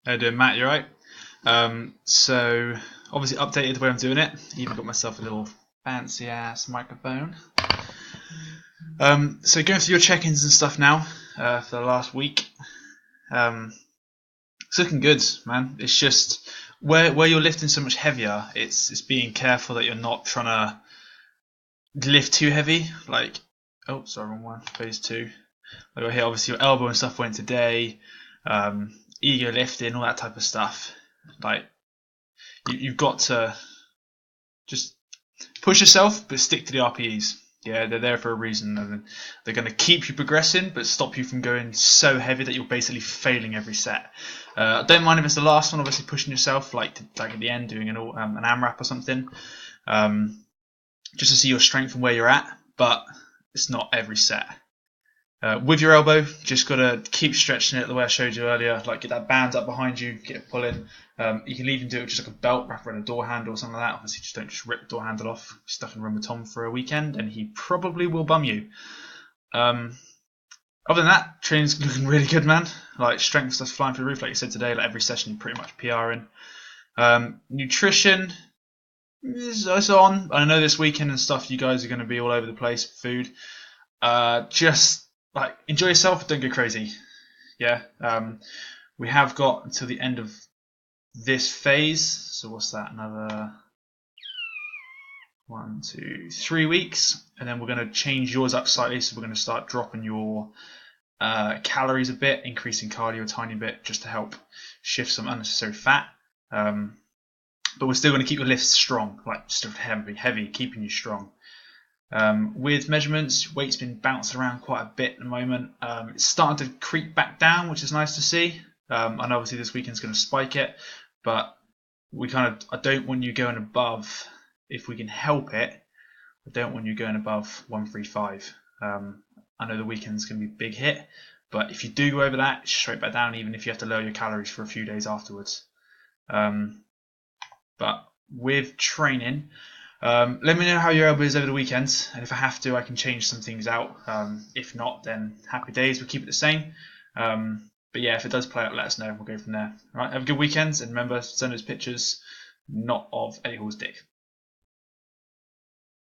How you doing, Matt? You right? So obviously updated the way I'm doing it. Even got myself a little fancy ass microphone. So going through your check-ins and stuff now for the last week. It's looking good, man. It's just where you're lifting so much heavier. It's being careful that you're not trying to lift too heavy. Like, oh, sorry, wrong one. Phase two. Like here, obviously your elbow and stuff went today. Ego lifting, all that type of stuff. Like you've got to just push yourself, but stick to the RPEs. Yeah, they're there for a reason, and they're going to keep you progressing, but stop you from going so heavy that you're basically failing every set. I don't mind if it's the last one, obviously pushing yourself, like at the end, doing an AMRAP or something, just to see your strength and where you're at. But it's not every set. With your elbow, just got to keep stretching it the way I showed you earlier. Like get that band up behind you, get it pulling. You can even do it with just like a belt wrapped around a door handle or something like that. Obviously, just don't just rip the door handle off. You're stuck in a room with Tom for a weekend, and he probably will bum you. Other than that, training's looking really good, man. Like strength stuff's flying through the roof, like you said today. Like every session, you're pretty much PRing. Nutrition is on. I know this weekend and stuff, you guys are going to be all over the place with food. Just like enjoy yourself, don't go crazy. Yeah. We have got until the end of this phase. So what's that? Another 1, 2, 3 weeks, and then we're going to change yours up slightly. So we're going to start dropping your calories a bit, increasing cardio a tiny bit, just to help shift some unnecessary fat. But we're still going to keep your lifts strong, like still heavy, keeping you strong. With measurements, weight's been bouncing around quite a bit at the moment. It's starting to creep back down, which is nice to see. And obviously this weekend's going to spike it, but I don't want you going above, if we can help it, I don't want you going above 135. I know the weekend's going to be a big hit, but if you do go over that, straight back down, even if you have to lower your calories for a few days afterwards. But with training, let me know how your elbow is over the weekend, and if I have to, I can change some things out. If not, then happy days, we'll keep it the same. But yeah, if it does play out, let us know, we'll go from there. All right, have a good weekend, and remember, send us pictures, not of Eddie Hall's dick.